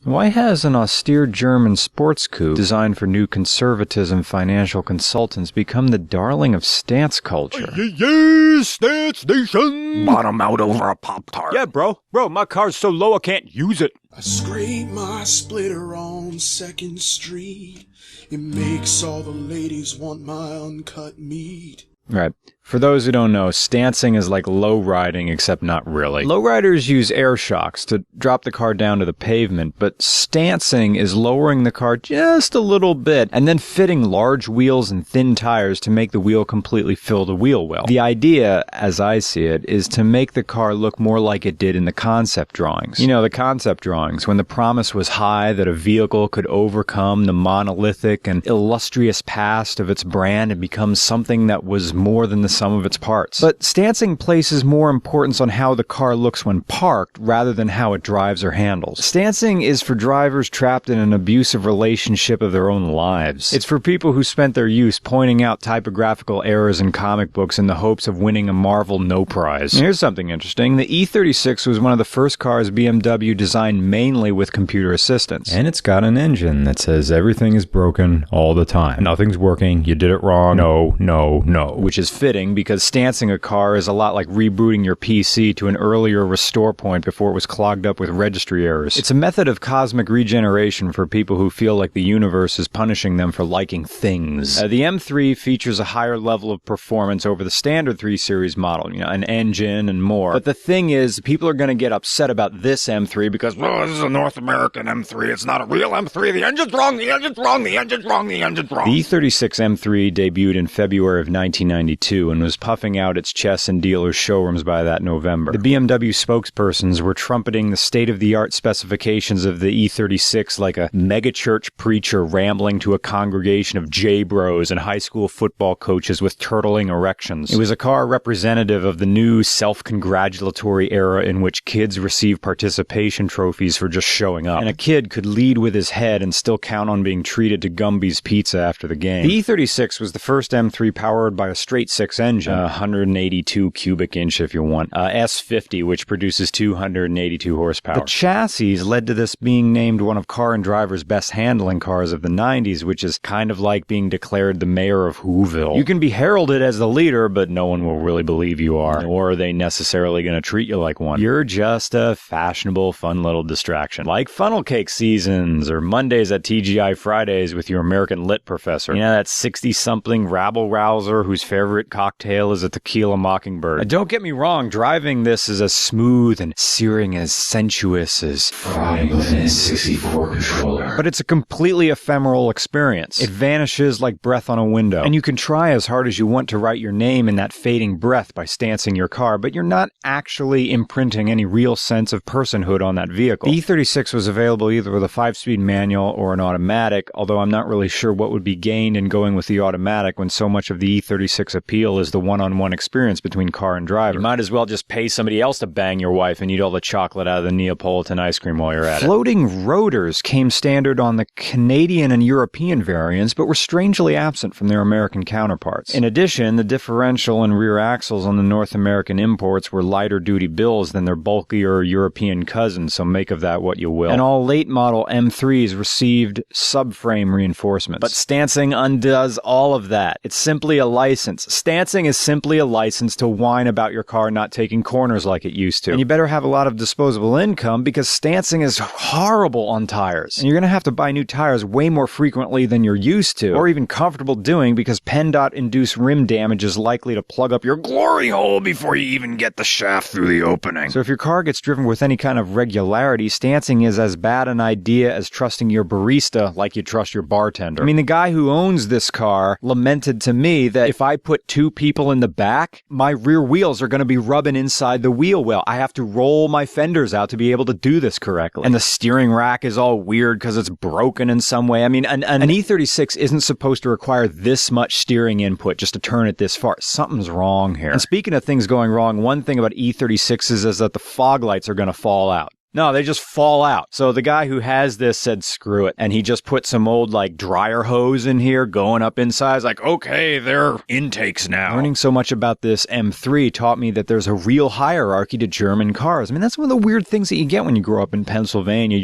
Why has an austere German sports coupe designed for new conservatism financial consultants become the darling of stance culture? Yeah, Stance Nation! Bottom out over a Pop-Tart. Yeah, bro, my car's so low I can't use it. I scrape my splitter on 2nd Street. It makes all the ladies want my uncut meat. Right. For those who don't know, stancing is like low riding, except not really. Lowriders use air shocks to drop the car down to the pavement, but stancing is lowering the car just a little bit and then fitting large wheels and thin tires to make the wheel completely fill the wheel well. The idea, as I see it, is to make the car look more like it did in the concept drawings. You know, the concept drawings, when the promise was high that a vehicle could overcome the monolithic and illustrious past of its brand and become something that was more than the sum of its parts. But stancing places more importance on how the car looks when parked rather than how it drives or handles. Stancing is for drivers trapped in an abusive relationship of their own lives. It's for people who spent their youth pointing out typographical errors in comic books in the hopes of winning a Marvel No Prize. Here's something interesting. The E36 was one of the first cars BMW designed mainly with computer assistance. And it's got an engine that says everything is broken all the time. Nothing's working. You did it wrong. No, no, no. Which is fitting because stancing a car is a lot like rebooting your PC to an earlier restore point before it was clogged up with registry errors. It's a method of cosmic regeneration for people who feel like the universe is punishing them for liking things. The M3 features a higher level of performance over the standard 3 Series model, you know, an engine and more. But the thing is, people are going to get upset about this M3 because, Oh, this is a North American M3. It's not a real M3. The engine's wrong. The engine's wrong. The engine's wrong. The engine's wrong. The E36 M3 debuted in February of 1992 and was puffing out its chests in dealers' showrooms by that November. The BMW spokespersons were trumpeting the state-of-the-art specifications of the E36 like a megachurch preacher rambling to a congregation of J-bros and high school football coaches with turtling erections. It was a car representative of the new self-congratulatory era in which kids receive participation trophies for just showing up. And a kid could lead with his head and still count on being treated to Gumby's Pizza after the game. The E36 was the first M3 powered by a straight-six engine, 182 cubic inch if you want, S50, which produces 282 horsepower. The chassis led to this being named one of Car and Driver's best handling cars of the 90s, which is kind of like being declared the mayor of Whoville. You can be heralded as the leader, but no one will really believe you are, nor are they necessarily going to treat you like one. You're just a fashionable, fun little distraction. Like funnel cake seasons, or Mondays at TGI Fridays with your American Lit professor. You know, that 60-something rabble-rouser whose favorite cocktail is a tequila mockingbird. Don't get me wrong, driving this is as smooth and searing and as sensuous as frying with an N64 controller. But it's a completely ephemeral experience. It vanishes like breath on a window. And you can try as hard as you want to write your name in that fading breath by stancing your car, but you're not actually imprinting any real sense of personhood on that vehicle. The E36 was available either with a 5-speed manual or an automatic, although I'm not really sure what would be gained in going with the automatic when so much of the E36 appeal is the one-on-one experience between car and driver. You might as well just pay somebody else to bang your wife and eat all the chocolate out of the Neapolitan ice cream while you're at it. Floating rotors came standard on the Canadian and European variants, but were strangely absent from their American counterparts. In addition, the differential and rear axles on the North American imports were lighter-duty bills than their bulkier European cousins, so make of that what you will. And all late-model M3s received subframe reinforcements. But stancing undoes all of that. It's simply a license. Stancing is simply a license to whine about your car not taking corners like it used to. And you better have a lot of disposable income because stancing is horrible on tires. And you're going to have to buy new tires way more frequently than you're used to, or even comfortable doing, because PennDOT-induced rim damage is likely to plug up your Glory hole before you even get the shaft through the opening. So if your car gets driven with any kind of regularity, stancing is as bad an idea as trusting your barista like you trust your bartender. I mean, the guy who owns this car lamented to me that if I put 2 people in the back, my rear wheels are going to be rubbing inside the wheel well. I have to roll my fenders out to be able to do this correctly. And the steering rack is all weird because it's broken in some way. I mean, an E36 isn't supposed to require this much steering input just to turn it this far. Something's wrong here. And speaking of things going wrong, one thing about E36s is that the fog lights are going to fall out. No, they just fall out. So the guy who has this said, screw it. And he just put some old, like, dryer hose in here going up inside. It's like, okay, they're intakes now. Learning so much about this M3 taught me that there's a real hierarchy to German cars. I mean, that's one of the weird things that you get when you grow up in Pennsylvania.